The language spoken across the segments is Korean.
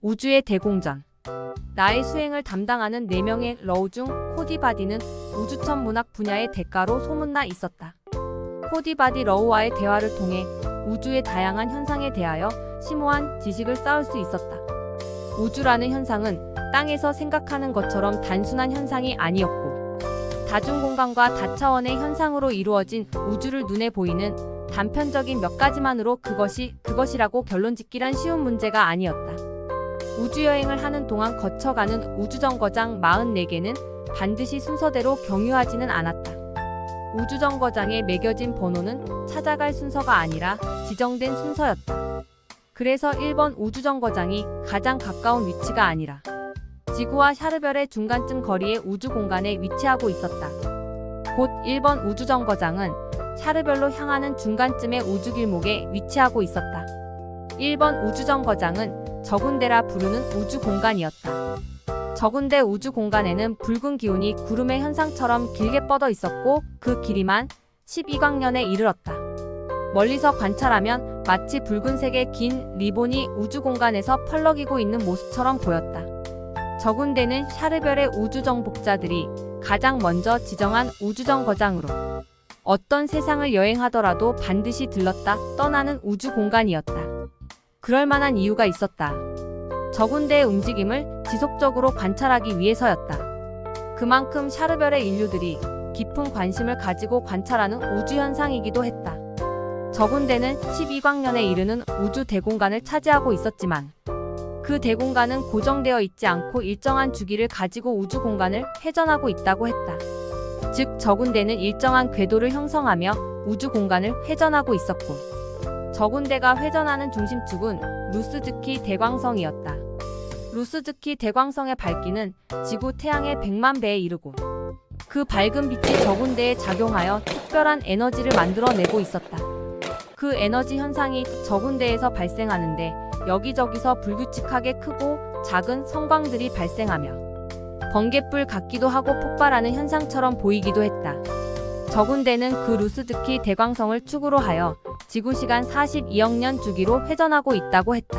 우주의 대공전. 나의 수행을 담당하는 4명의 러우 중 코디바디는 우주천 문학 분야의 대가로 소문나 있었다. 코디바디 러우와의 대화를 통해 우주의 다양한 현상에 대하여 심오한 지식을 쌓을 수 있었다. 우주라는 현상은 땅에서 생각하는 것처럼 단순한 현상이 아니었고, 다중공간과 다차원의 현상으로 이루어진 우주를 눈에 보이는 단편적인 몇 가지만으로 그것이라고 결론짓기란 쉬운 문제가 아니었다. 우주여행을 하는 동안 거쳐가는 우주정거장 44개는 반드시 순서대로 경유하지는 않았다. 우주정거장에 매겨진 번호는 찾아갈 순서가 아니라 지정된 순서였다. 그래서 1번 우주정거장이 가장 가까운 위치가 아니라 지구와 샤르별의 중간쯤 거리의 우주공간에 위치하고 있었다. 곧 1번 우주정거장은 샤르별로 향하는 중간쯤의 우주길목에 위치하고 있었다. 1번 우주정거장은 저군대라 부르는 우주공간이었다. 저군대 우주공간에는 붉은 기운이 구름의 현상처럼 길게 뻗어 있었고, 그 길이만 12광년에 이르렀다. 멀리서 관찰하면 마치 붉은색의 긴 리본이 우주공간에서 펄럭이고 있는 모습처럼 보였다. 저군대는 샤르별의 우주정복자들이 가장 먼저 지정한 우주정거장으로 어떤 세상을 여행하더라도 반드시 들렀다 떠나는 우주공간이었다. 그럴 만한 이유가 있었다. 저군대의 움직임을 지속적으로 관찰하기 위해서였다. 그만큼 샤르별의 인류들이 깊은 관심을 가지고 관찰하는 우주현상이기도 했다. 저군대는 12광년에 이르는 우주 대공간을 차지하고 있었지만, 그 대공간은 고정되어 있지 않고 일정한 주기를 가지고 우주공간을 회전하고 있다고 했다. 즉, 저군대는 일정한 궤도를 형성하며 우주공간을 회전하고 있었고, 저군대가 회전하는 중심축은 루스즈키 대광성이었다. 루스즈키 대광성의 밝기는 지구 태양의 100만 배에 이르고, 그 밝은 빛이 저군대에 작용하여 특별한 에너지를 만들어내고 있었다. 그 에너지 현상이 저군대에서 발생하는데 여기저기서 불규칙하게 크고 작은 성광들이 발생하며 번갯불 같기도 하고 폭발하는 현상처럼 보이기도 했다. 저군대는 그 루스즈키 대광성을 축으로 하여 지구시간 42억 년 주기로 회전하고 있다고 했다.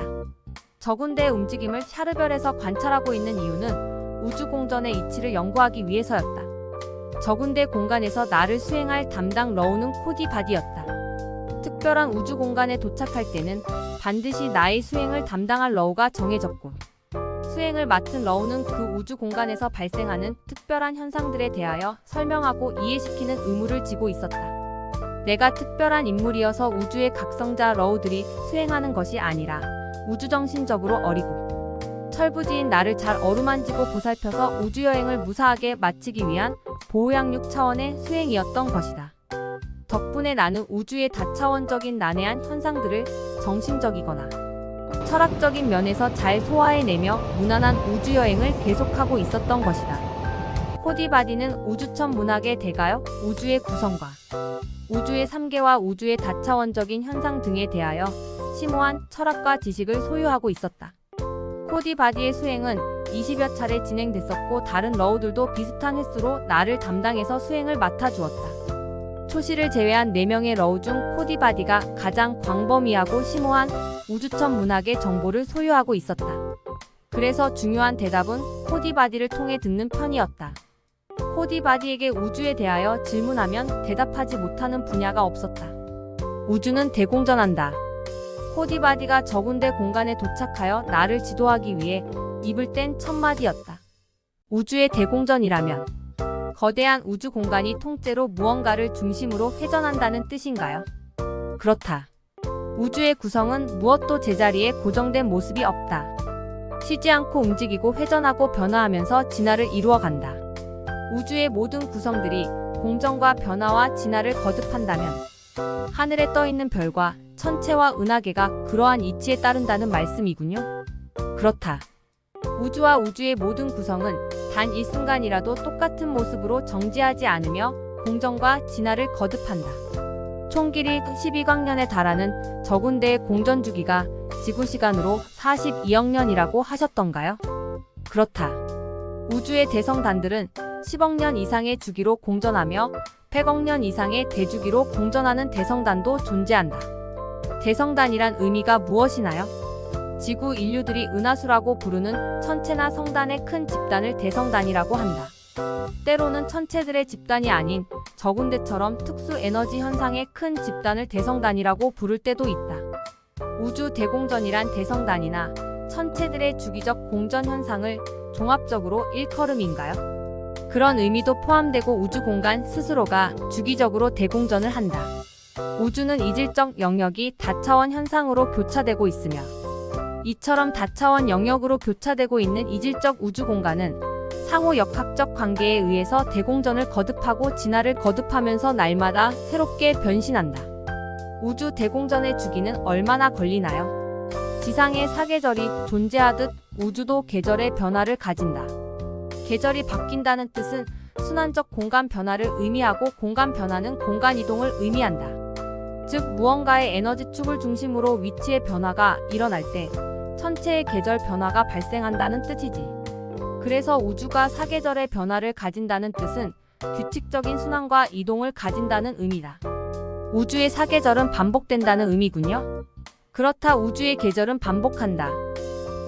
저군대의 움직임을 샤르별에서 관찰하고 있는 이유는 우주공전의 이치를 연구하기 위해서였다. 저군대 공간에서 나를 수행할 담당 러우는 코디바디였다. 특별한 우주공간에 도착할 때는 반드시 나의 수행을 담당할 러우가 정해졌고, 수행을 맡은 러우는 그 우주공간에서 발생하는 특별한 현상들에 대하여 설명하고 이해시키는 의무를 지고 있었다. 내가 특별한 인물이어서 우주의 각성자 러우들이 수행하는 것이 아니라 우주정신적으로 어리고 철부지인 나를 잘 어루만지고 보살펴서 우주여행을 무사하게 마치기 위한 보호양육 차원의 수행이었던 것이다. 덕분에 나는 우주의 다차원적인 난해한 현상들을 정신적이거나 철학적인 면에서 잘 소화해내며 무난한 우주여행을 계속하고 있었던 것이다. 코디바디는 우주천 문학의 대가여 우주의 구성과 우주의 삼계와 우주의 다차원적인 현상 등에 대하여 심오한 철학과 지식을 소유하고 있었다. 코디바디의 수행은 20여 차례 진행됐었고, 다른 러우들도 비슷한 횟수로 나를 담당해서 수행을 맡아주었다. 초시를 제외한 4명의 러우 중 코디바디가 가장 광범위하고 심오한 우주천 문학의 정보를 소유하고 있었다. 그래서 중요한 대답은 코디바디를 통해 듣는 편이었다. 코디바디에게 우주에 대하여 질문하면 대답하지 못하는 분야가 없었다. 우주는 대공전한다. 코디바디가 저군대 공간에 도착하여 나를 지도하기 위해 입을 뗀 첫 마디였다. 우주의 대공전이라면 거대한 우주 공간이 통째로 무언가를 중심으로 회전한다는 뜻인가요? 그렇다. 우주의 구성은 무엇도 제자리에 고정된 모습이 없다. 쉬지 않고 움직이고 회전하고 변화하면서 진화를 이루어간다. 우주의 모든 구성들이 공정과 변화와 진화를 거듭한다면 하늘에 떠있는 별과 천체와 은하계가 그러한 이치에 따른다는 말씀이군요. 그렇다. 우주와 우주의 모든 구성은 단 일순간이라도 똑같은 모습으로 정지하지 않으며 공정과 진화를 거듭한다. 총 길이 12광년에 달하는 저군대의 공전 주기가 지구시간으로 42억 년이라고 하셨던가요? 그렇다. 우주의 대성단들은 10억 년 이상의 주기로 공전하며 100억 년 이상의 대주기로 공전하는 대성단도 존재한다. 대성단이란 의미가 무엇이나요? 지구 인류들이 은하수라고 부르는 천체나 성단의 큰 집단을 대성단이라고 한다. 때로는 천체들의 집단이 아닌 저군대처럼 특수 에너지 현상의 큰 집단을 대성단이라고 부를 때도 있다. 우주 대공전이란 대성단이나 천체들의 주기적 공전 현상을 종합적으로 일컬음인가요? 그런 의미도 포함되고 우주 공간 스스로가 주기적으로 대공전을 한다. 우주는 이질적 영역이 다차원 현상으로 교차되고 있으며 이처럼 다차원 영역으로 교차되고 있는 이질적 우주 공간은 상호 역학적 관계에 의해서 대공전을 거듭하고 진화를 거듭하면서 날마다 새롭게 변신한다. 우주 대공전의 주기는 얼마나 걸리나요? 지상의 사계절이 존재하듯 우주도 계절의 변화를 가진다. 계절이 바뀐다는 뜻은 순환적 공간 변화를 의미하고 공간 변화는 공간 이동을 의미한다. 즉 무언가의 에너지 축을 중심으로 위치의 변화가 일어날 때 천체의 계절 변화가 발생한다는 뜻이지. 그래서 우주가 사계절의 변화를 가진다는 뜻은 규칙적인 순환과 이동을 가진다는 의미다. 우주의 사계절은 반복된다는 의미군요. 그렇다 우주의 계절은 반복한다.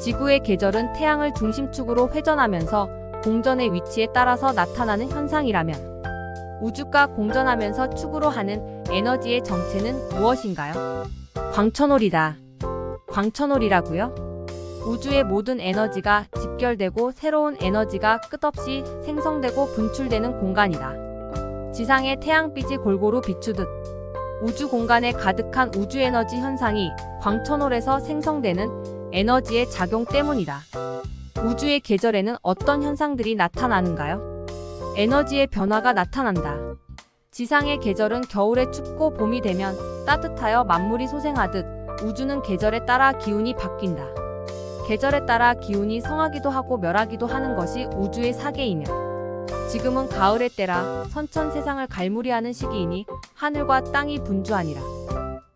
지구의 계절은 태양을 중심축으로 회전하면서 공전의 위치에 따라서 나타나는 현상이라면 우주가 공전하면서 축으로 하는 에너지의 정체는 무엇인가요? 광천오리다. 광천오리라고요? 우주의 모든 에너지가 집결되고 새로운 에너지가 끝없이 생성되고 분출되는 공간이다. 지상의 태양빛이 골고루 비추듯 우주 공간에 가득한 우주 에너지 현상이 광천홀에서 생성되는 에너지의 작용 때문이다. 우주의 계절에는 어떤 현상들이 나타나는가요? 에너지의 변화가 나타난다. 지상의 계절은 겨울에 춥고 봄이 되면 따뜻하여 만물이 소생하듯 우주는 계절에 따라 기운이 바뀐다. 계절에 따라 기운이 성하기도 하고 멸하기도 하는 것이 우주의 사계이며 지금은 가을의 때라 선천 세상을 갈무리하는 시기이니 하늘과 땅이 분주하니라.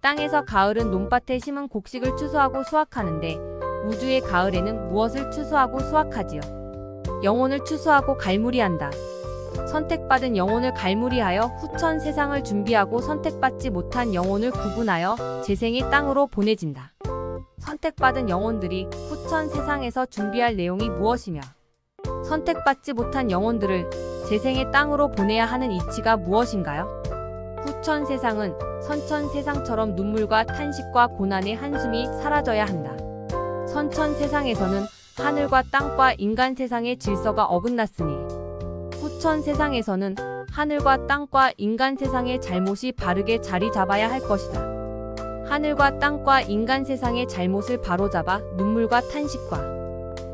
땅에서 가을은 논밭에 심은 곡식을 추수하고 수확하는데 우주의 가을에는 무엇을 추수하고 수확하지요? 영혼을 추수하고 갈무리한다. 선택받은 영혼을 갈무리하여 후천 세상을 준비하고 선택받지 못한 영혼을 구분하여 재생의 땅으로 보내진다. 선택받은 영혼들이 후천 세상에서 준비할 내용이 무엇이며 선택받지 못한 영혼들을 재생의 땅으로 보내야 하는 이치가 무엇인가요? 후천 세상은 선천 세상처럼 눈물과 탄식과 고난의 한숨이 사라져야 한다. 선천 세상에서는 하늘과 땅과 인간 세상의 질서가 어긋났으니 후천 세상에서는 하늘과 땅과 인간 세상의 잘못이 바르게 자리 잡아야 할 것이다. 하늘과 땅과 인간 세상의 잘못을 바로잡아 눈물과 탄식과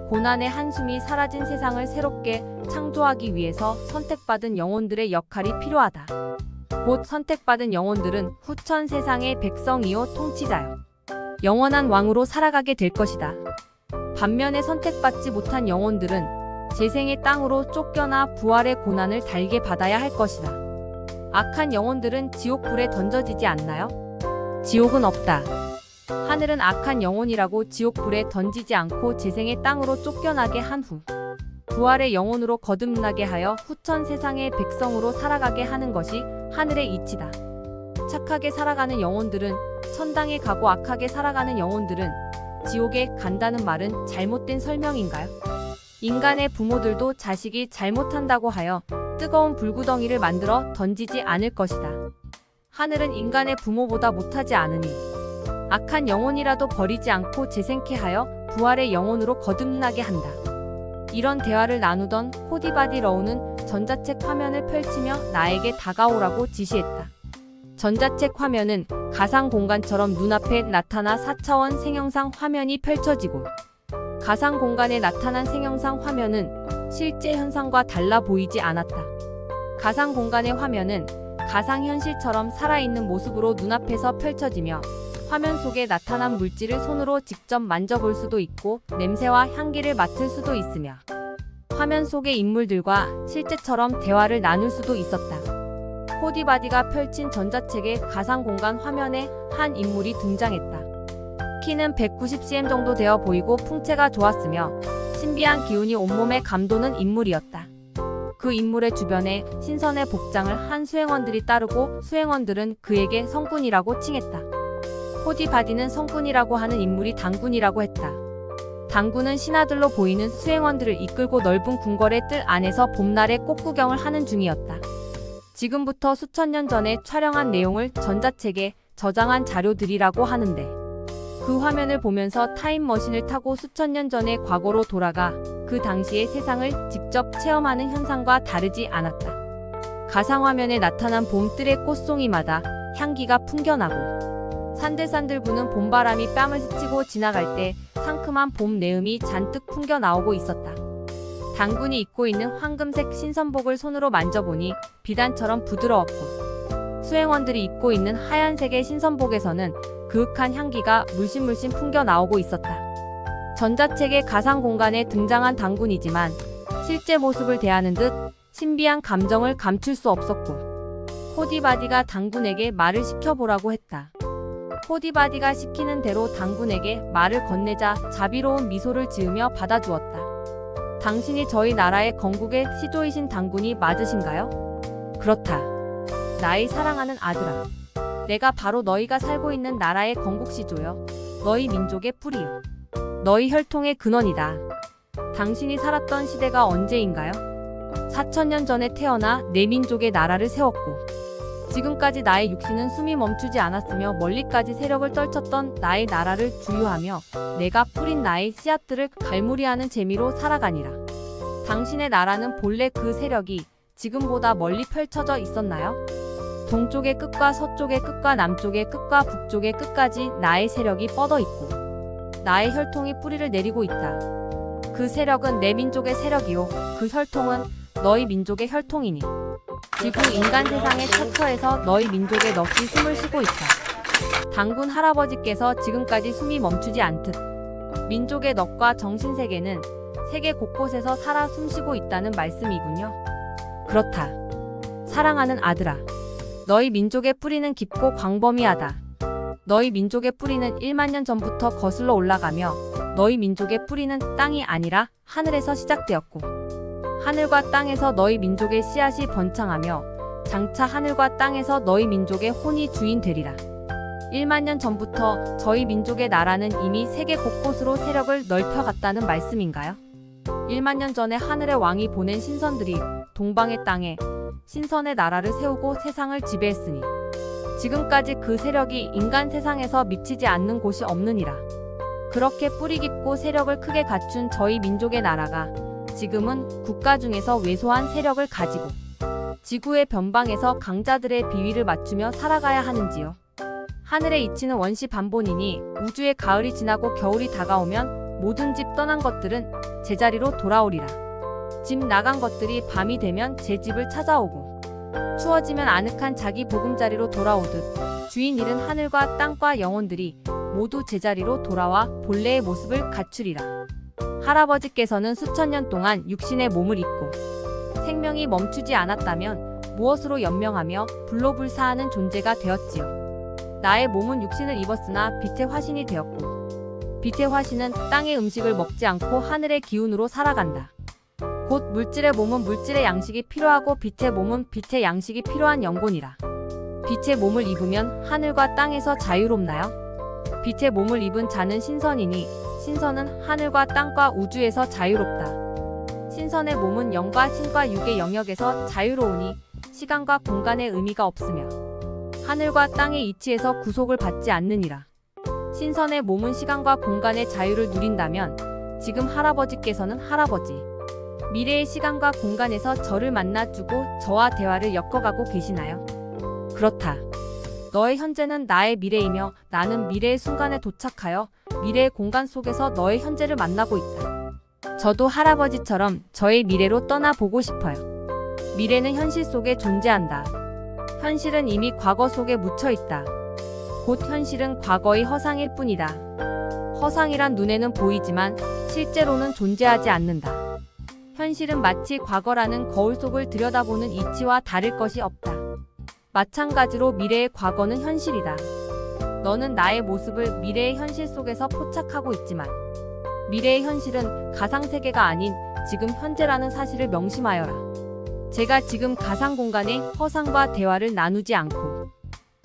고난의 한숨이 사라진 세상을 새롭게 창조하기 위해서 선택받은 영혼들의 역할이 필요하다. 곧 선택받은 영혼들은 후천 세상의 백성이요 통치자요. 영원한 왕으로 살아가게 될 것이다. 반면에 선택받지 못한 영혼들은 재생의 땅으로 쫓겨나 부활의 고난을 달게 받아야 할 것이다. 악한 영혼들은 지옥불에 던져지지 않나요? 지옥은 없다. 하늘은 악한 영혼이라고 지옥불에 던지지 않고 재생의 땅으로 쫓겨나게 한 후 부활의 영혼으로 거듭나게 하여 후천 세상의 백성으로 살아가게 하는 것이 하늘의 이치다. 착하게 살아가는 영혼들은 천당에 가고 악하게 살아가는 영혼들은 지옥에 간다는 말은 잘못된 설명인가요? 인간의 부모들도 자식이 잘못한다고 하여 뜨거운 불구덩이를 만들어 던지지 않을 것이다. 하늘은 인간의 부모보다 못하지 않으니 악한 영혼이라도 버리지 않고 재생케 하여 부활의 영혼으로 거듭나게 한다. 이런 대화를 나누던 코디바디 러우는 전자책 화면을 펼치며 나에게 다가오라고 지시했다. 전자책 화면은 가상 공간처럼 눈앞에 나타나 4차원 생형상 화면이 펼쳐지고 가상 공간에 나타난 생형상 화면은 실제 현상과 달라 보이지 않았다. 가상 공간의 화면은 가상 현실처럼 살아있는 모습으로 눈앞에서 펼쳐지며 화면 속에 나타난 물질을 손으로 직접 만져볼 수도 있고 냄새와 향기를 맡을 수도 있으며 화면 속의 인물들과 실제처럼 대화를 나눌 수도 있었다. 코디바디가 펼친 전자책의 가상 공간 화면에 한 인물이 등장했다. 키는 190cm 정도 되어 보이고 풍채가 좋았으며 신비한 기운이 온몸에 감도는 인물이었다. 그 인물의 주변에 신선의 복장을 한 수행원들이 따르고 수행원들은 그에게 성군이라고 칭했다. 코디 바디는 성군이라고 하는 인물이 당군이라고 했다. 당군은 신하들로 보이는 수행원들을 이끌고 넓은 궁궐의 뜰 안에서 봄날에 꽃구경을 하는 중이었다. 지금부터 수천 년 전에 촬영한 내용을 전자책에 저장한 자료들이라고 하는데, 그 화면을 보면서 타임머신을 타고 수천 년 전의 과거로 돌아가 그 당시의 세상을 직접 체험하는 현상과 다르지 않았다. 가상화면에 나타난 봄뜰의 꽃송이마다 향기가 풍겨나고 산들산들 부는 봄바람이 뺨을 스치고 지나갈 때 상큼한 봄 내음이 잔뜩 풍겨나오고 있었다. 당군이 입고 있는 황금색 신선복을 손으로 만져보니 비단처럼 부드러웠고, 수행원들이 입고 있는 하얀색의 신선복에서는 그윽한 향기가 물씬물씬 풍겨나오고 있었다. 전자책의 가상 공간에 등장한 당군이지만 실제 모습을 대하는 듯 신비한 감정을 감출 수 없었고, 코디 바디가 당군에게 말을 시켜보라고 했다. 코디 바디가 시키는 대로 당군에게 말을 건네자 자비로운 미소를 지으며 받아주었다. 당신이 저희 나라의 건국의 시조이신 당군이 맞으신가요? 그렇다. 나의 사랑하는 아들아. 내가 바로 너희가 살고 있는 나라의 건국 시조여. 너희 민족의 뿌리여. 너희 혈통의 근원이다. 당신이 살았던 시대가 언제인가요? 4000년 전에 태어나 내 민족의 나라를 세웠고, 지금까지 나의 육신은 숨이 멈추지 않았으며 멀리까지 세력을 떨쳤던 나의 나라를 주유하며 내가 뿌린 나의 씨앗들을 갈무리하는 재미로 살아가니라. 당신의 나라는 본래 그 세력이 지금보다 멀리 펼쳐져 있었나요? 동쪽의 끝과 서쪽의 끝과 남쪽의 끝과 북쪽의 끝까지 나의 세력이 뻗어 있고 나의 혈통이 뿌리를 내리고 있다. 그 세력은 내 민족의 세력이요, 그 혈통은 너희 민족의 혈통이니 지구 인간 세상의 처처에서 너희 민족의 넋이 숨을 쉬고 있다. 당군 할아버지께서 지금까지 숨이 멈추지 않듯 민족의 넋과 정신세계는 세계 곳곳에서 살아 숨쉬고 있다는 말씀이군요. 그렇다. 사랑하는 아들아. 너희 민족의 뿌리는 깊고 광범위하다. 너희 민족의 뿌리는 1만 년 전부터 거슬러 올라가며 너희 민족의 뿌리는 땅이 아니라 하늘에서 시작되었고, 하늘과 땅에서 너희 민족의 씨앗이 번창하며 장차 하늘과 땅에서 너희 민족의 혼이 주인 되리라. 1만 년 전부터 저희 민족의 나라는 이미 세계 곳곳으로 세력을 넓혀갔다는 말씀인가요? 1만 년 전에 하늘의 왕이 보낸 신선들이 동방의 땅에 신선의 나라를 세우고 세상을 지배했으니 지금까지 그 세력이 인간 세상에서 미치지 않는 곳이 없느니라. 그렇게 뿌리 깊고 세력을 크게 갖춘 저희 민족의 나라가 지금은 국가 중에서 왜소한 세력을 가지고 지구의 변방에서 강자들의 비위를 맞추며 살아가야 하는지요. 하늘에 이치는 원시 반본이니 우주의 가을이 지나고 겨울이 다가오면 모든 집 떠난 것들은 제자리로 돌아오리라. 집 나간 것들이 밤이 되면 제 집을 찾아오고 추워지면 아늑한 자기 보금자리로 돌아오듯 주인 잃은 하늘과 땅과 영혼들이 모두 제자리로 돌아와 본래의 모습을 갖추리라. 할아버지께서는 수천 년 동안 육신의 몸을 입고 생명이 멈추지 않았다면 무엇으로 연명하며 불로불사하는 존재가 되었지요. 나의 몸은 육신을 입었으나 빛의 화신이 되었고, 빛의 화신은 땅의 음식을 먹지 않고 하늘의 기운으로 살아간다. 곧 물질의 몸은 물질의 양식이 필요하고 빛의 몸은 빛의 양식이 필요한 영혼이라. 빛의 몸을 입으면 하늘과 땅에서 자유롭나요? 빛의 몸을 입은 자는 신선이니 신선은 하늘과 땅과 우주에서 자유롭다. 신선의 몸은 영과 신과 육의 영역에서 자유로우니 시간과 공간의 의미가 없으며 하늘과 땅의 이치에서 구속을 받지 않느니라. 신선의 몸은 시간과 공간의 자유를 누린다면 지금 할아버지께서는 할아버지, 미래의 시간과 공간에서 저를 만나주고 저와 대화를 엮어가고 계시나요? 그렇다. 너의 현재는 나의 미래이며 나는 미래의 순간에 도착하여 미래의 공간 속에서 너의 현재를 만나고 있다. 저도 할아버지처럼 저의 미래로 떠나보고 싶어요. 미래는 현실 속에 존재한다. 현실은 이미 과거 속에 묻혀있다. 곧 현실은 과거의 허상일 뿐이다. 허상이란 눈에는 보이지만 실제로는 존재하지 않는다. 현실은 마치 과거라는 거울 속을 들여다보는 이치와 다를 것이 없다. 마찬가지로 미래의 과거는 현실이다. 너는 나의 모습을 미래의 현실 속에서 포착하고 있지만 미래의 현실은 가상세계가 아닌 지금 현재라는 사실을 명심하여라. 제가 지금 가상 공간의 허상과 대화를 나누지 않고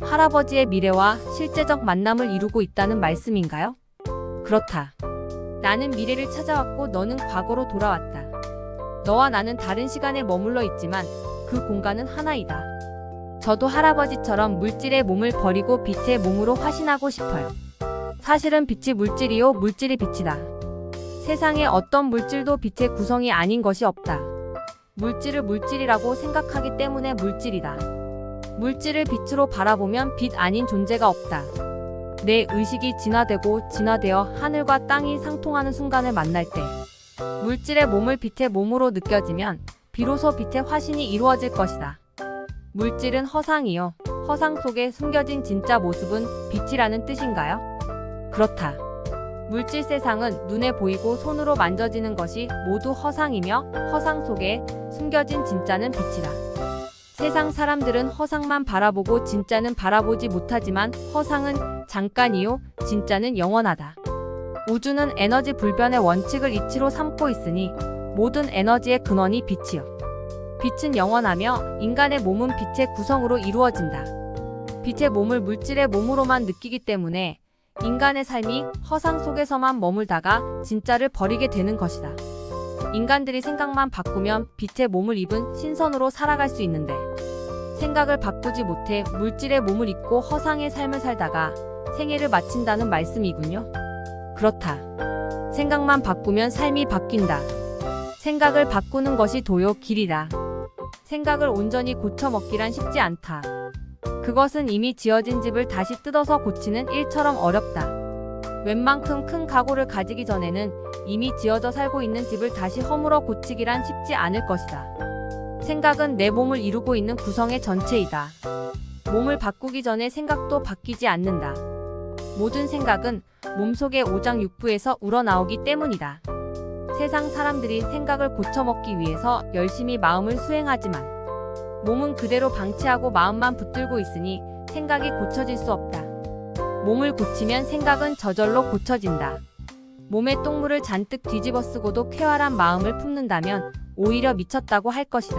할아버지의 미래와 실제적 만남을 이루고 있다는 말씀인가요? 그렇다. 나는 미래를 찾아왔고 너는 과거로 돌아왔다. 너와 나는 다른 시간에 머물러 있지만 그 공간은 하나이다. 저도 할아버지처럼 물질의 몸을 버리고 빛의 몸으로 화신하고 싶어요. 사실은 빛이 물질이요, 물질이 빛이다. 세상에 어떤 물질도 빛의 구성이 아닌 것이 없다. 물질을 물질이라고 생각하기 때문에 물질이다. 물질을 빛으로 바라보면 빛 아닌 존재가 없다. 내 의식이 진화되고 진화되어 하늘과 땅이 상통하는 순간을 만날 때 물질의 몸을 빛의 몸으로 느껴지면 비로소 빛의 화신이 이루어질 것이다. 물질은 허상이요. 허상 속에 숨겨진 진짜 모습은 빛이라는 뜻인가요? 그렇다. 물질 세상은 눈에 보이고 손으로 만져지는 것이 모두 허상이며 허상 속에 숨겨진 진짜는 빛이다. 세상 사람들은 허상만 바라보고 진짜는 바라보지 못하지만 허상은 잠깐이요, 진짜는 영원하다. 우주는 에너지 불변의 원칙을 이치로 삼고 있으니 모든 에너지의 근원이 빛이요. 빛은 영원하며 인간의 몸은 빛의 구성으로 이루어진다. 빛의 몸을 물질의 몸으로만 느끼기 때문에 인간의 삶이 허상 속에서만 머물다가 진짜를 버리게 되는 것이다. 인간들이 생각만 바꾸면 빛의 몸을 입은 신선으로 살아갈 수 있는데 생각을 바꾸지 못해 물질의 몸을 입고 허상의 삶을 살다가 생애를 마친다는 말씀이군요. 그렇다. 생각만 바꾸면 삶이 바뀐다. 생각을 바꾸는 것이 도요 길이다. 생각을 온전히 고쳐먹기란 쉽지 않다. 그것은 이미 지어진 집을 다시 뜯어서 고치는 일처럼 어렵다. 웬만큼 큰 각오를 가지기 전에는 이미 지어져 살고 있는 집을 다시 허물어 고치기란 쉽지 않을 것이다. 생각은 내 몸을 이루고 있는 구성의 전체이다. 몸을 바꾸기 전에 생각도 바뀌지 않는다. 모든 생각은 몸속의 오장육부에서 우러나오기 때문이다. 세상 사람들이 생각을 고쳐먹기 위해서 열심히 마음을 수행하지만 몸은 그대로 방치하고 마음만 붙들고 있으니 생각이 고쳐질 수 없다. 몸을 고치면 생각은 저절로 고쳐진다. 몸에 똥물을 잔뜩 뒤집어 쓰고도 쾌활한 마음을 품는다면 오히려 미쳤다고 할 것이다.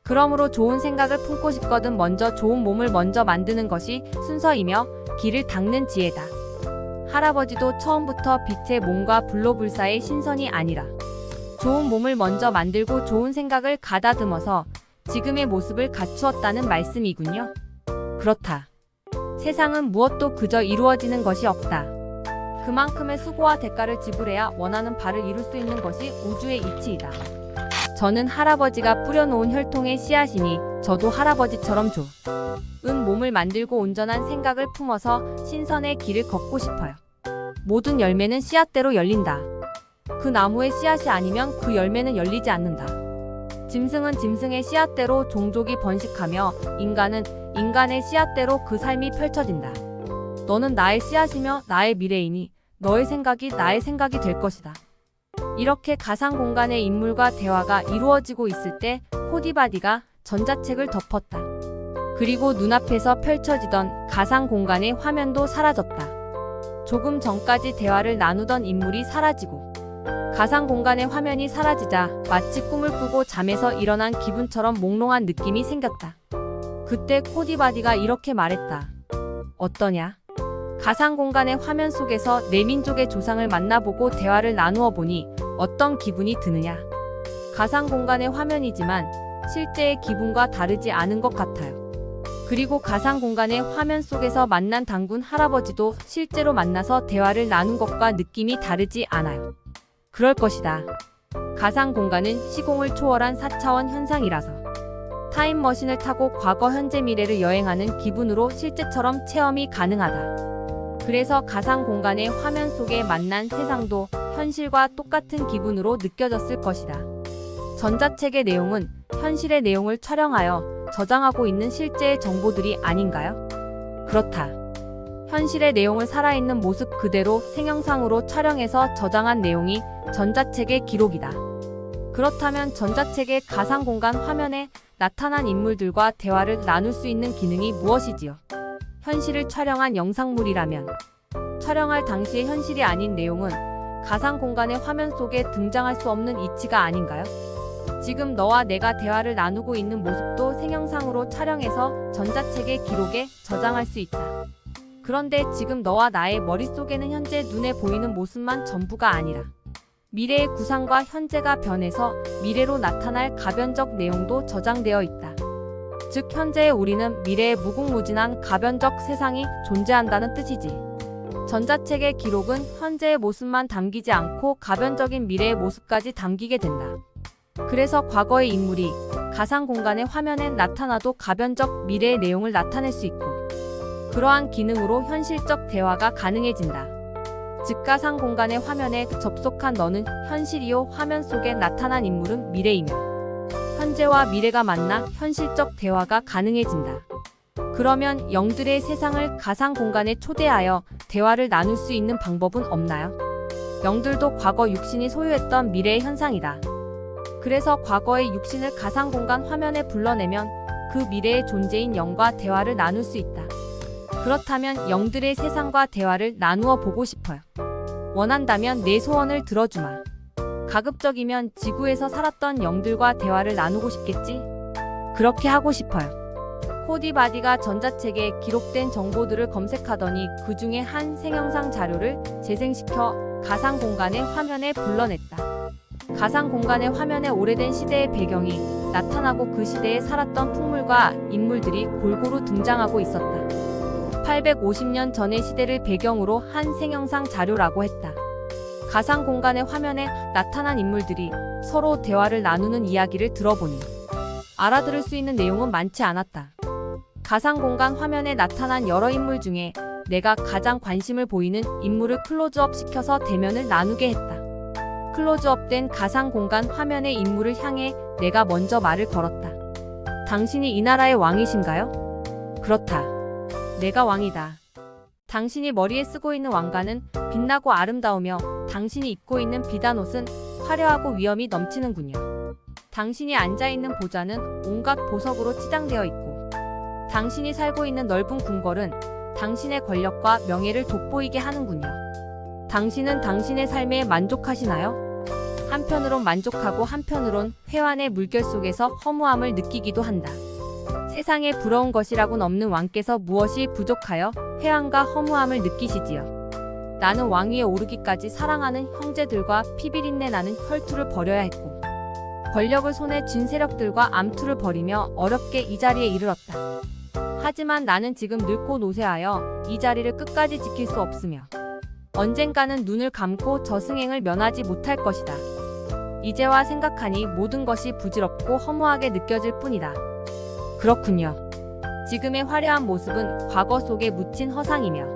그러므로 좋은 생각을 품고 싶거든 먼저 좋은 몸을 먼저 만드는 것이 순서이며 길을 닦는 지혜다. 할아버지도 처음부터 빛의 몸과 불로불사의 신선이 아니라 좋은 몸을 먼저 만들고 좋은 생각을 가다듬어서 지금의 모습을 갖추었다는 말씀이군요. 그렇다. 세상은 무엇도 그저 이루어지는 것이 없다. 그만큼의 수고와 대가를 지불해야 원하는 바를 이룰 수 있는 것이 우주의 이치이다. 저는 할아버지가 뿌려놓은 혈통의 씨앗이니 저도 할아버지처럼 좋은 몸을 만들고 온전한 생각을 품어서 신선의 길을 걷고 싶어요. 모든 열매는 씨앗대로 열린다. 그 나무의 씨앗이 아니면 그 열매는 열리지 않는다. 짐승은 짐승의 씨앗대로 종족이 번식하며 인간은 인간의 씨앗대로 그 삶이 펼쳐진다. 너는 나의 씨앗이며 나의 미래이니 너의 생각이 나의 생각이 될 것이다. 이렇게 가상 공간의 인물과 대화가 이루어지고 있을 때 코디바디가 전자책을 덮었다. 그리고 눈앞에서 펼쳐지던 가상 공간의 화면도 사라졌다. 조금 전까지 대화를 나누던 인물이 사라지고 가상 공간의 화면이 사라지자 마치 꿈을 꾸고 잠에서 일어난 기분처럼 몽롱한 느낌이 생겼다. 그때 코디바디가 이렇게 말했다. 어떠냐? 가상 공간의 화면 속에서 내 민족의 조상을 만나보고 대화를 나누어 보니 어떤 기분이 드느냐? 가상 공간의 화면이지만 실제의 기분과 다르지 않은 것 같아요. 그리고 가상 공간의 화면 속에서 만난 단군 할아버지도 실제로 만나서 대화를 나눈 것과 느낌이 다르지 않아요. 그럴 것이다. 가상 공간은 시공을 초월한 4차원 현상이라서 타임머신을 타고 과거, 현재, 미래를 여행하는 기분으로 실제처럼 체험이 가능하다. 그래서 가상 공간의 화면 속에 만난 세상도 현실과 똑같은 기분으로 느껴졌을 것이다. 전자책의 내용은 현실의 내용을 촬영하여 저장하고 있는 실제의 정보들이 아닌가요? 그렇다. 현실의 내용을 살아있는 모습 그대로 생영상으로 촬영해서 저장한 내용이 전자책의 기록이다. 그렇다면 전자책의 가상 공간 화면에 나타난 인물들과 대화를 나눌 수 있는 기능이 무엇이지요? 현실을 촬영한 영상물이라면 촬영할 당시의 현실이 아닌 내용은 가상 공간의 화면 속에 등장할 수 없는 이치가 아닌가요? 지금 너와 내가 대화를 나누고 있는 모습도 생영상으로 촬영해서 전자책의 기록에 저장할 수 있다. 그런데 지금 너와 나의 머릿속에는 현재 눈에 보이는 모습만 전부가 아니라 미래의 구상과 현재가 변해서 미래로 나타날 가변적 내용도 저장되어 있다. 즉 현재의 우리는 미래의 무궁무진한 가변적 세상이 존재한다는 뜻이지. 전자책의 기록은 현재의 모습만 담기지 않고 가변적인 미래의 모습까지 담기게 된다. 그래서 과거의 인물이 가상 공간의 화면에 나타나도 가변적 미래의 내용을 나타낼 수 있고, 그러한 기능으로 현실적 대화가 가능해진다. 즉 가상 공간의 화면에 접속한 너는 현실이요, 화면 속에 나타난 인물은 미래이며 현재와 미래가 만나 현실적 대화가 가능해진다. 그러면 영들의 세상을 가상 공간에 초대하여 대화를 나눌 수 있는 방법은 없나요? 영들도 과거 육신이 소유했던 미래의 현상이다. 그래서 과거의 육신을 가상 공간 화면에 불러내면 그 미래의 존재인 영과 대화를 나눌 수 있다. 그렇다면 영들의 세상과 대화를 나누어 보고 싶어요. 원한다면 내 소원을 들어주마. 가급적이면 지구에서 살았던 영들과 대화를 나누고 싶겠지? 그렇게 하고 싶어요. 코디바디가 전자책에 기록된 정보들을 검색하더니 그 중에 한 생영상 자료를 재생시켜 가상 공간의 화면에 불러냈다. 가상 공간의 화면에 오래된 시대의 배경이 나타나고 그 시대에 살았던 풍물과 인물들이 골고루 등장하고 있었다. 850년 전의 시대를 배경으로 한 생영상 자료라고 했다. 가상 공간의 화면에 나타난 인물들이 서로 대화를 나누는 이야기를 들어보니 알아들을 수 있는 내용은 많지 않았다. 가상 공간 화면에 나타난 여러 인물 중에 내가 가장 관심을 보이는 인물을 클로즈업 시켜서 대면을 나누게 했다. 클로즈업된 가상 공간 화면의 인물을 향해 내가 먼저 말을 걸었다. 당신이 이 나라의 왕이신가요? 그렇다. 내가 왕이다. 당신이 머리에 쓰고 있는 왕관은 빛나고 아름다우며 당신이 입고 있는 비단 옷은 화려하고 위엄이 넘치는군요. 당신이 앉아있는 보좌는 온갖 보석으로 치장되어 있고 당신이 살고 있는 넓은 궁궐은 당신의 권력과 명예를 돋보이게 하는군요. 당신은 당신의 삶에 만족하시나요? 한편으론 만족하고 한편으론 회환의 물결 속에서 허무함을 느끼기도 한다. 세상에 부러운 것이라고는 없는 왕께서 무엇이 부족하여 회한과 허무함을 느끼시지요. 나는 왕위에 오르기까지 사랑하는 형제들과 피비린내 나는 혈투를 벌여야 했고 권력을 손에 쥔 세력들과 암투를 벌이며 어렵게 이 자리에 이르렀다. 하지만 나는 지금 늙고 노쇠하여 이 자리를 끝까지 지킬 수 없으며 언젠가는 눈을 감고 저승행을 면하지 못할 것이다. 이제와 생각하니 모든 것이 부질없고 허무하게 느껴질 뿐이다. 그렇군요. 지금의 화려한 모습은 과거 속에 묻힌 허상이며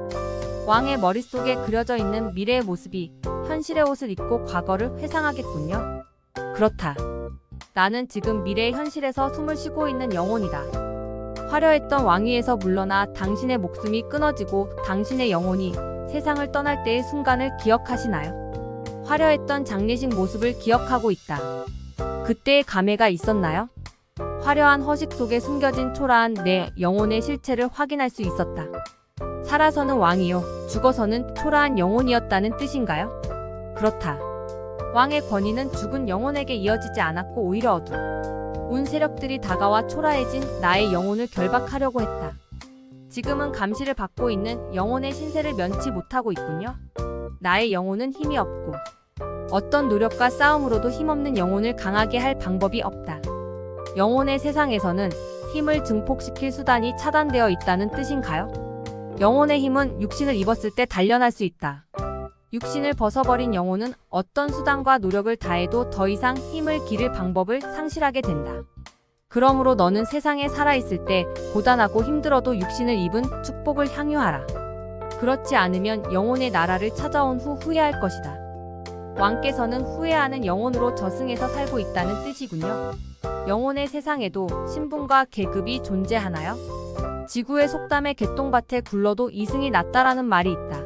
왕의 머릿속에 그려져 있는 미래의 모습이 현실의 옷을 입고 과거를 회상하겠군요. 그렇다. 나는 지금 미래의 현실에서 숨을 쉬고 있는 영혼이다. 화려했던 왕위에서 물러나 당신의 목숨이 끊어지고 당신의 영혼이 세상을 떠날 때의 순간을 기억하시나요? 화려했던 장례식 모습을 기억하고 있다. 그때의 감회가 있었나요? 화려한 허식 속에 숨겨진 초라한 내 영혼의 실체를 확인할 수 있었다. 살아서는 왕이요, 죽어서는 초라한 영혼이었다는 뜻인가요? 그렇다. 왕의 권위는 죽은 영혼에게 이어지지 않았고 오히려 어두운 세력들이 다가와 초라해진 나의 영혼을 결박하려고 했다. 지금은 감시를 받고 있는 영혼의 신세를 면치 못하고 있군요. 나의 영혼은 힘이 없고 어떤 노력과 싸움으로도 힘없는 영혼을 강하게 할 방법이 없다. 영혼의 세상에서는 힘을 증폭시킬 수단이 차단되어 있다는 뜻인가요? 영혼의 힘은 육신을 입었을 때 단련할 수 있다. 육신을 벗어버린 영혼은 어떤 수단과 노력을 다해도 더 이상 힘을 기를 방법을 상실하게 된다. 그러므로 너는 세상에 살아있을 때 고단하고 힘들어도 육신을 입은 축복을 향유하라. 그렇지 않으면 영혼의 나라를 찾아온 후 후회할 것이다. 왕께서는 후회하는 영혼으로 저승에서 살고 있다는 뜻이군요. 영혼의 세상에도 신분과 계급이 존재하나요? 지구의 속담에 개똥밭에 굴러도 이승이 낫다라는 말이 있다.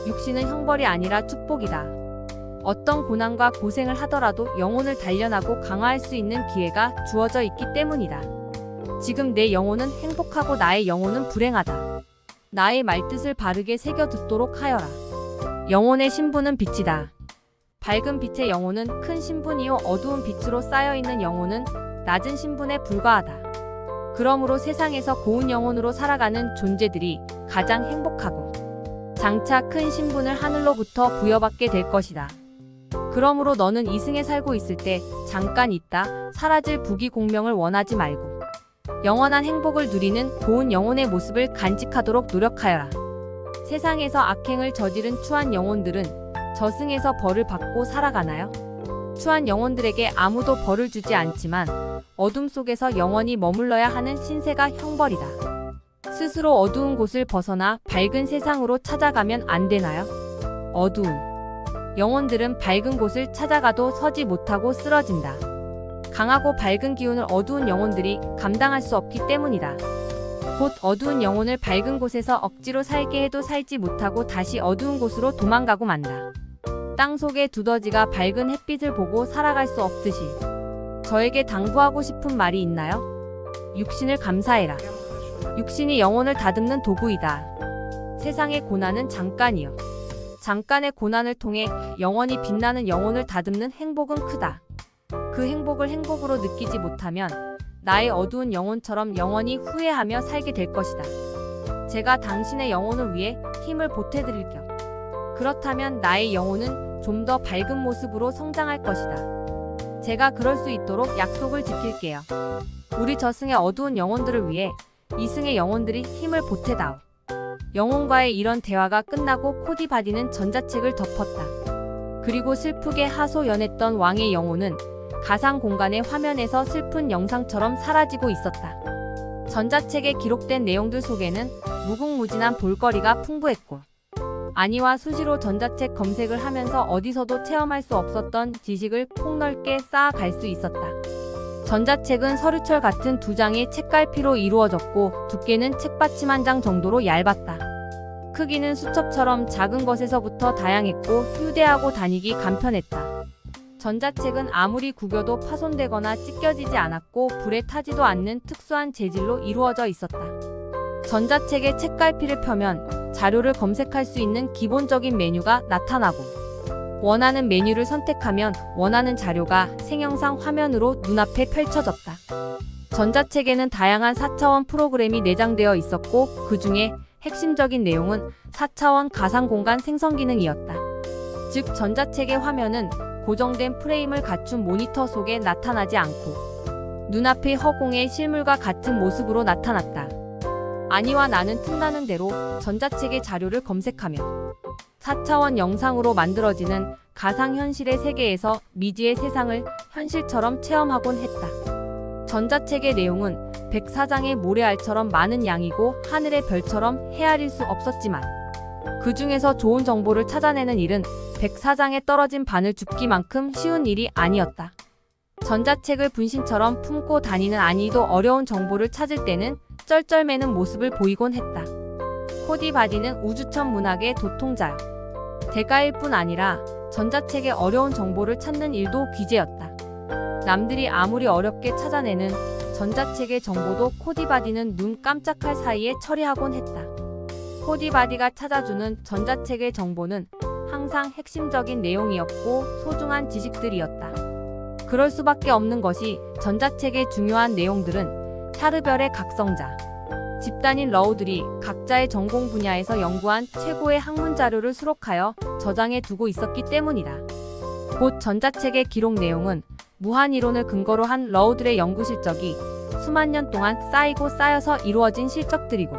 육신은 형벌이 아니라 축복이다. 어떤 고난과 고생을 하더라도 영혼을 단련하고 강화할 수 있는 기회가 주어져 있기 때문이다. 지금 내 영혼은 행복하고 나의 영혼은 불행하다. 나의 말뜻을 바르게 새겨 듣도록 하여라. 영혼의 신분은 빛이다. 밝은 빛의 영혼은 큰 신분이요, 어두운 빛으로 쌓여있는 영혼은 낮은 신분에 불과하다. 그러므로 세상에서 고운 영혼으로 살아가는 존재들이 가장 행복하고 장차 큰 신분을 하늘로부터 부여받게 될 것이다. 그러므로 너는 이승에 살고 있을 때 잠깐 있다 사라질 부귀공명을 원하지 말고 영원한 행복을 누리는 고운 영혼의 모습을 간직하도록 노력하여라. 세상에서 악행을 저지른 추한 영혼들은 저승에서 벌을 받고 살아가나요? 추한 영혼들에게 아무도 벌을 주지 않지만 어둠 속에서 영원히 머물러야 하는 신세가 형벌이다. 스스로 어두운 곳을 벗어나 밝은 세상으로 찾아가면 안 되나요? 어두운 영혼들은 밝은 곳을 찾아가도 서지 못하고 쓰러진다. 강하고 밝은 기운을 어두운 영혼들이 감당할 수 없기 때문이다. 곧 어두운 영혼을 밝은 곳에서 억지로 살게 해도 살지 못하고 다시 어두운 곳으로 도망가고 만다. 땅 속의 두더지가 밝은 햇빛을 보고 살아갈 수 없듯이 저에게 당부하고 싶은 말이 있나요? 육신을 감사해라. 육신이 영혼을 다듬는 도구이다. 세상의 고난은 잠깐이요. 잠깐의 고난을 통해 영원히 빛나는 영혼을 다듬는 행복은 크다. 그 행복을 행복으로 느끼지 못하면 나의 어두운 영혼처럼 영원히 후회하며 살게 될 것이다. 제가 당신의 영혼을 위해 힘을 보태드릴게요. 그렇다면 나의 영혼은 좀 더 밝은 모습으로 성장할 것이다. 제가 그럴 수 있도록 약속을 지킬게요. 우리 저승의 어두운 영혼들을 위해 이승의 영혼들이 힘을 보태다오. 영혼과의 이런 대화가 끝나고 코디바디는 전자책을 덮었다. 그리고 슬프게 하소연했던 왕의 영혼은 가상 공간의 화면에서 슬픈 영상처럼 사라지고 있었다. 전자책에 기록된 내용들 속에는 무궁무진한 볼거리가 풍부했고 아니와 수시로 전자책 검색을 하면서 어디서도 체험할 수 없었던 지식을 폭넓게 쌓아갈 수 있었다. 전자책은 서류철 같은 두 장의 책갈피로 이루어졌고 두께는 책받침 한 장 정도로 얇았다. 크기는 수첩처럼 작은 것에서부터 다양했고 휴대하고 다니기 간편했다. 전자책은 아무리 구겨도 파손되거나 찢겨지지 않았고 불에 타지도 않는 특수한 재질로 이루어져 있었다. 전자책의 책갈피를 펴면 자료를 검색할 수 있는 기본적인 메뉴가 나타나고 원하는 메뉴를 선택하면 원하는 자료가 생영상 화면으로 눈앞에 펼쳐졌다. 전자책에는 다양한 4차원 프로그램이 내장되어 있었고 그 중에 핵심적인 내용은 4차원 가상공간 생성 기능이었다. 즉 전자책의 화면은 고정된 프레임을 갖춘 모니터 속에 나타나지 않고 눈앞의 허공의 실물과 같은 모습으로 나타났다. 아니와 나는 틈나는 대로 전자책의 자료를 검색하며 4차원 영상으로 만들어지는 가상현실의 세계에서 미지의 세상을 현실처럼 체험하곤 했다. 전자책의 내용은 104장의 모래알처럼 많은 양이고 하늘의 별처럼 헤아릴 수 없었지만 그 중에서 좋은 정보를 찾아내는 일은 104장에 떨어진 바늘 줍기만큼 쉬운 일이 아니었다. 전자책을 분신처럼 품고 다니는 아니도 어려운 정보를 찾을 때는 쩔쩔매는 모습을 보이곤 했다. 코디바디는 우주천 문학의 도통자여. 대가일 뿐 아니라 전자책의 어려운 정보를 찾는 일도 귀재였다. 남들이 아무리 어렵게 찾아내는 전자책의 정보도 코디바디는 눈 깜짝할 사이에 처리하곤 했다. 코디바디가 찾아주는 전자책의 정보는 항상 핵심적인 내용이었고 소중한 지식들이었다. 그럴 수밖에 없는 것이 전자책의 중요한 내용들은 샤르별의 각성자, 집단인 러우들이 각자의 전공 분야에서 연구한 최고의 학문 자료를 수록하여 저장해 두고 있었기 때문이다. 곧 전자책의 기록 내용은 무한 이론을 근거로 한 러우들의 연구 실적이 수만 년 동안 쌓이고 쌓여서 이루어진 실적들이고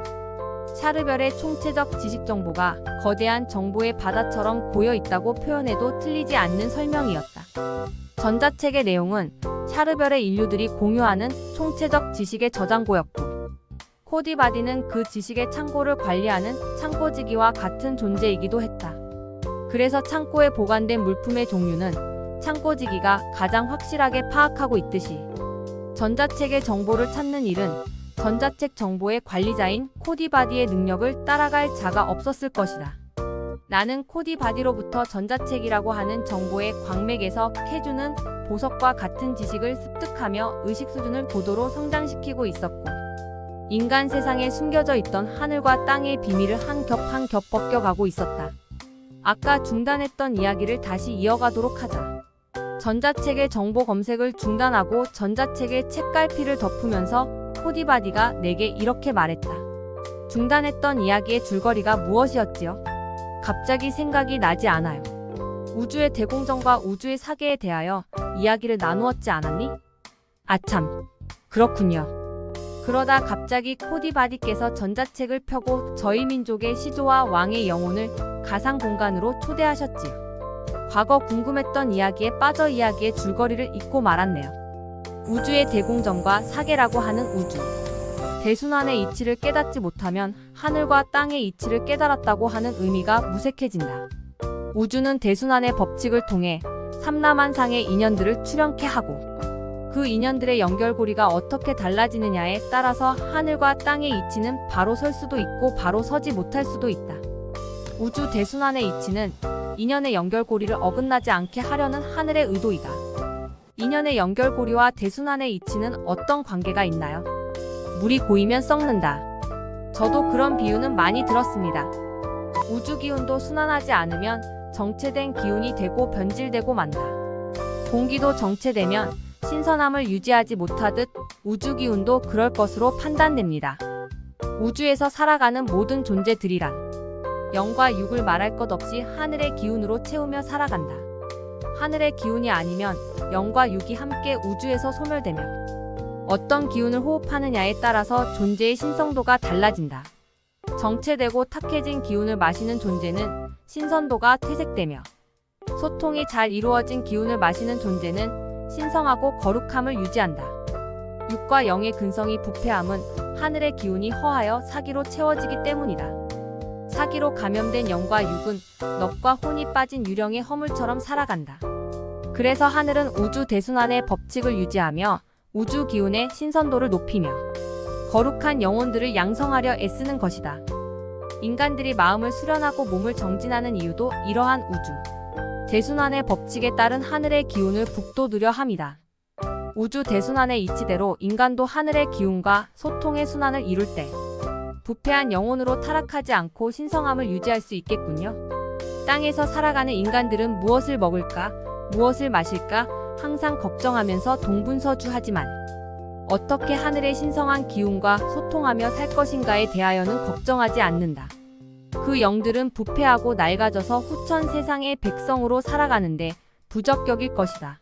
샤르별의 총체적 지식 정보가 거대한 정보의 바다처럼 고여 있다고 표현해도 틀리지 않는 설명이었다. 전자책의 내용은 샤르별의 인류들이 공유하는 총체적 지식의 저장고였고 코디바디는 그 지식의 창고를 관리하는 창고지기와 같은 존재이기도 했다. 그래서 창고에 보관된 물품의 종류는 창고지기가 가장 확실하게 파악하고 있듯이 전자책의 정보를 찾는 일은 전자책 정보의 관리자인 코디바디의 능력을 따라갈 자가 없었을 것이다. 나는 코디바디로부터 전자책이라고 하는 정보의 광맥에서 캐주는 보석과 같은 지식을 습득하며 의식 수준을 고도로 성장시키고 있었고 인간 세상에 숨겨져 있던 하늘과 땅의 비밀을 한 겹 한 겹 벗겨가고 있었다. 아까 중단했던 이야기를 다시 이어가도록 하자. 전자책의 정보 검색을 중단하고 전자책의 책갈피를 덮으면서 코디바디가 내게 이렇게 말했다. 중단했던 이야기의 줄거리가 무엇이었지요? 갑자기 생각이 나지 않아요. 우주의 대공정과 우주의 사계에 대하여 이야기를 나누었지 않았니? 아참, 그렇군요. 그러다 갑자기 코디바디께서 전자책을 펴고 저희 민족의 시조와 왕의 영혼을 가상 공간으로 초대하셨지요. 과거 궁금했던 이야기에 빠져 이야기의 줄거리를 잊고 말았네요. 우주의 대공정과 사계라고 하는 우주. 대순환의 이치를 깨닫지 못하면 하늘과 땅의 이치를 깨달았다고 하는 의미가 무색해진다. 우주는 대순환의 법칙을 통해 삼라만상의 인연들을 출현케 하고 그 인연들의 연결고리가 어떻게 달라지느냐에 따라서 하늘과 땅의 이치는 바로 설 수도 있고 바로 서지 못할 수도 있다. 우주 대순환의 이치는 인연의 연결고리를 어긋나지 않게 하려는 하늘의 의도이다. 인연의 연결고리와 대순환의 이치는 어떤 관계가 있나요? 물이 고이면 썩는다. 저도 그런 비유는 많이 들었습니다. 우주 기운도 순환하지 않으면 정체된 기운이 되고 변질되고 만다. 공기도 정체되면 신선함을 유지하지 못하듯 우주 기운도 그럴 것으로 판단됩니다. 우주에서 살아가는 모든 존재들이란 영과 육을 말할 것 없이 하늘의 기운으로 채우며 살아간다. 하늘의 기운이 아니면 영과 육이 함께 우주에서 소멸되며 어떤 기운을 호흡하느냐에 따라서 존재의 신성도가 달라진다. 정체되고 탁해진 기운을 마시는 존재는 신선도가 퇴색되며 소통이 잘 이루어진 기운을 마시는 존재는 신성하고 거룩함을 유지한다. 육과 영의 근성이 부패함은 하늘의 기운이 허하여 사기로 채워지기 때문이다. 사기로 감염된 영과 육은 넙과 혼이 빠진 유령의 허물처럼 살아간다. 그래서 하늘은 우주 대순환의 법칙을 유지하며 우주 기운의 신선도를 높이며 거룩한 영혼들을 양성하려 애쓰는 것이다. 인간들이 마음을 수련하고 몸을 정진하는 이유도 이러한 우주 대순환의 법칙에 따른 하늘의 기운을 북돋우려 함이다. 우주 대순환의 이치대로 인간도 하늘의 기운과 소통의 순환을 이룰 때 부패한 영혼으로 타락하지 않고 신성함을 유지할 수 있겠군요. 땅에서 살아가는 인간들은 무엇을 먹을까, 무엇을 마실까 항상 걱정하면서 동분서주하지만 어떻게 하늘의 신성한 기운과 소통하며 살 것인가에 대하여는 걱정하지 않는다. 그 영들은 부패하고 낡아져서 후천 세상의 백성으로 살아가는데 부적격일 것이다.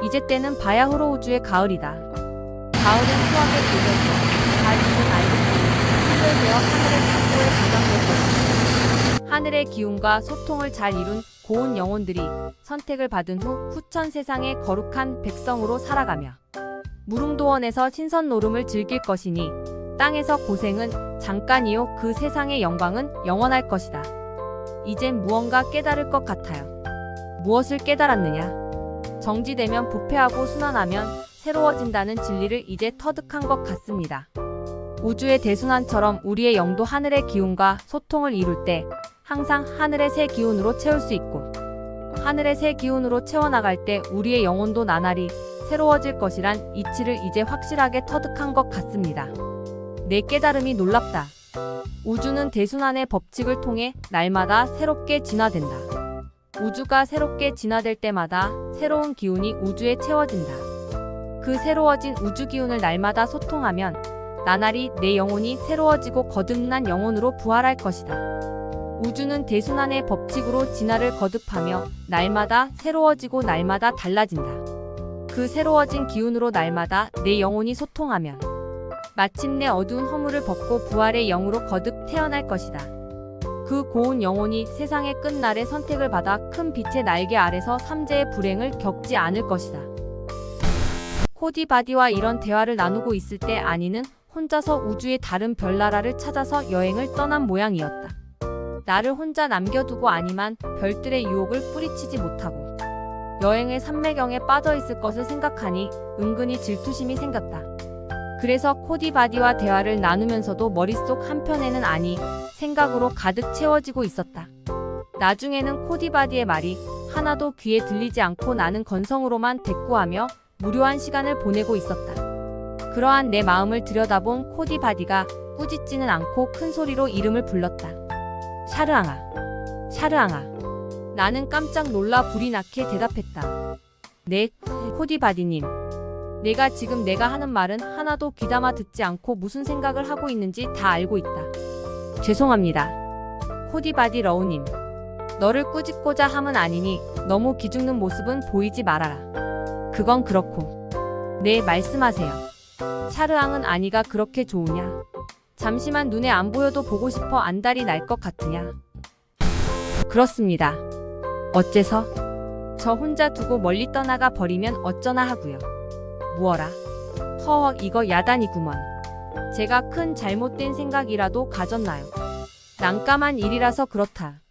이제 때는 바야흐로 우주의 가을이다. 가을은 수확의 계절이고 잘 익은 알곡들이 수별되어 하늘의 창고에 저장될 것이다. 하늘의 기운과 소통을 잘 이룬 고운 영혼들이 선택을 받은 후 후천 세상의 거룩한 백성으로 살아가며 무릉도원에서 신선 노름을 즐길 것이니 땅에서 고생은 잠깐이요 그 세상의 영광은 영원할 것이다. 이젠 무언가 깨달을 것 같아요. 무엇을 깨달았느냐? 정지되면 부패하고 순환하면 새로워진다는 진리를 이제 터득한 것 같습니다. 우주의 대순환처럼 우리의 영도 하늘의 기운과 소통을 이룰 때 항상 하늘의 새 기운으로 채울 수 있고 하늘의 새 기운으로 채워나갈 때 우리의 영혼도 나날이 새로워질 것이란 이치를 이제 확실하게 터득한 것 같습니다. 내 깨달음이 놀랍다. 우주는 대순환의 법칙을 통해 날마다 새롭게 진화된다. 우주가 새롭게 진화될 때마다 새로운 기운이 우주에 채워진다. 그 새로워진 우주 기운을 날마다 소통하면 나날이 내 영혼이 새로워지고 거듭난 영혼으로 부활할 것이다. 우주는 대순환의 법칙으로 진화를 거듭하며 날마다 새로워지고 날마다 달라진다. 그 새로워진 기운으로 날마다 내 영혼이 소통하면 마침내 어두운 허물을 벗고 부활의 영으로 거듭 태어날 것이다. 그 고운 영혼이 세상의 끝날에 선택을 받아 큰 빛의 날개 아래서 삼재의 불행을 겪지 않을 것이다. 코디바디와 이런 대화를 나누고 있을 때 아니는 혼자서 우주의 다른 별나라를 찾아서 여행을 떠난 모양이었다. 나를 혼자 남겨두고 아니만 별들의 유혹을 뿌리치지 못하고 여행의 산매경에 빠져있을 것을 생각하니 은근히 질투심이 생겼다. 그래서 코디바디와 대화를 나누면서도 머릿속 한편에는 아니 생각으로 가득 채워지고 있었다. 나중에는 코디바디의 말이 하나도 귀에 들리지 않고 나는 건성으로만 대꾸하며 무료한 시간을 보내고 있었다. 그러한 내 마음을 들여다본 코디바디가 꾸짖지는 않고 큰 소리로 이름을 불렀다. 샤르앙아, 샤르앙아. 나는 깜짝 놀라 불이 나게 대답했다. 네, 코디바디님. 내가 지금 내가 하는 말은 하나도 귀담아 듣지 않고 무슨 생각을 하고 있는지 다 알고 있다. 죄송합니다. 코디바디 러우님. 너를 꾸짖고자 함은 아니니 너무 기죽는 모습은 보이지 말아라. 그건 그렇고. 네, 말씀하세요. 샤르앙은 아니가 그렇게 좋으냐? 잠시만 눈에 안 보여도 보고 싶어 안달이 날 것 같으냐? 그렇습니다. 어째서? 저 혼자 두고 멀리 떠나가 버리면 어쩌나 하고요. 무어라. 허, 이거 야단이구먼. 제가 큰 잘못된 생각이라도 가졌나요? 난감한 일이라서 그렇다.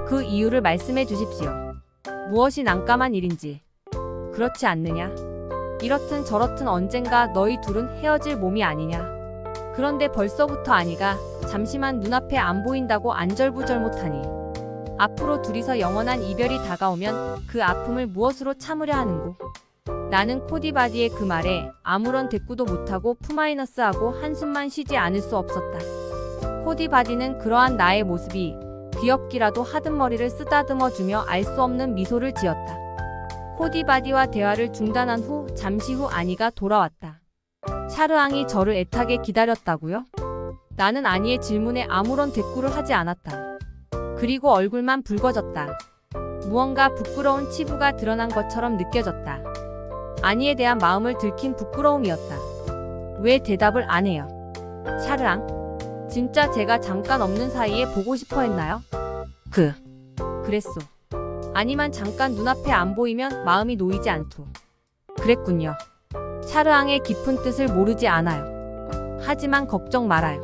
그 이유를 말씀해 주십시오. 무엇이 난감한 일인지. 그렇지 않느냐? 이렇든 저렇든 언젠가 너희 둘은 헤어질 몸이 아니냐? 그런데 벌써부터 아니가 잠시만 눈앞에 안 보인다고 안절부절 못하니. 앞으로 둘이서 영원한 이별이 다가오면 그 아픔을 무엇으로 참으려 하는고. 나는 코디바디의 그 말에 아무런 대꾸도 못하고 푸마이너스하고 한숨만 쉬지 않을 수 없었다. 코디바디는 그러한 나의 모습이 귀엽기라도 하듯 머리를 쓰다듬어주며 알 수 없는 미소를 지었다. 코디바디와 대화를 중단한 후 잠시 후 아니가 돌아왔다. 샤르앙이 저를 애타게 기다렸다고요? 나는 아니의 질문에 아무런 대꾸를 하지 않았다. 그리고 얼굴만 붉어졌다. 무언가 부끄러운 치부가 드러난 것처럼 느껴졌다. 아니에 대한 마음을 들킨 부끄러움이었다. 왜 대답을 안 해요? 샤르앙? 진짜 제가 잠깐 없는 사이에 보고 싶어 했나요? 그랬소. 아니만 잠깐 눈앞에 안 보이면 마음이 놓이지 않소. 그랬군요. 샤르앙의 깊은 뜻을 모르지 않아요. 하지만 걱정 말아요.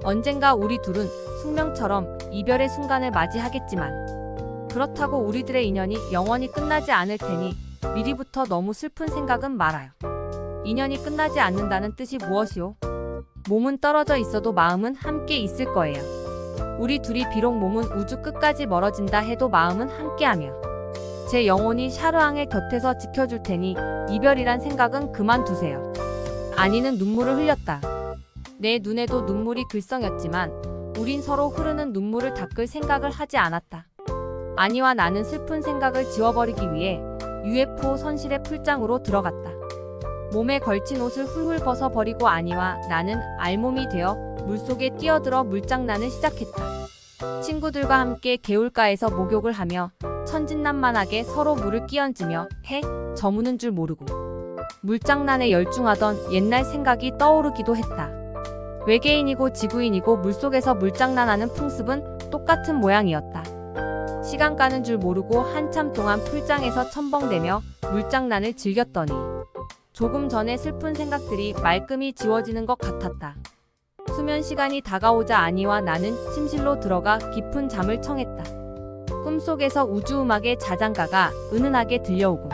언젠가 우리 둘은 숙명처럼 이별의 순간을 맞이하겠지만 그렇다고 우리들의 인연이 영원히 끝나지 않을 테니 미리부터 너무 슬픈 생각은 말아요. 인연이 끝나지 않는다는 뜻이 무엇이오? 몸은 떨어져 있어도 마음은 함께 있을 거예요. 우리 둘이 비록 몸은 우주 끝까지 멀어진다 해도 마음은 함께하며 제 영혼이 샤르앙의 곁에서 지켜줄 테니 이별이란 생각은 그만두세요. 아니는 눈물을 흘렸다. 내 눈에도 눈물이 글썽였지만 우린 서로 흐르는 눈물을 닦을 생각을 하지 않았다. 아니와 나는 슬픈 생각을 지워버리기 위해 UFO 선실의 풀장으로 들어갔다. 몸에 걸친 옷을 훌훌 벗어버리고 아니와 나는 알몸이 되어 물속에 뛰어들어 물장난을 시작했다. 친구들과 함께 개울가에서 목욕을 하며 천진난만하게 서로 물을 끼얹으며 저무는 줄 모르고 물장난에 열중하던 옛날 생각이 떠오르기도 했다. 외계인이고 지구인이고 물속에서 물장난하는 풍습은 똑같은 모양이었다. 시간 가는 줄 모르고 한참 동안 풀장에서 첨벙대며 물장난을 즐겼더니 조금 전에 슬픈 생각들이 말끔히 지워지는 것 같았다. 수면 시간이 다가오자 아니와 나는 침실로 들어가 깊은 잠을 청했다. 꿈속에서 우주음악의 자장가가 은은하게 들려오고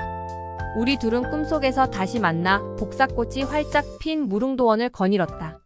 우리 둘은 꿈속에서 다시 만나 복사꽃이 활짝 핀 무릉도원을 거닐었다.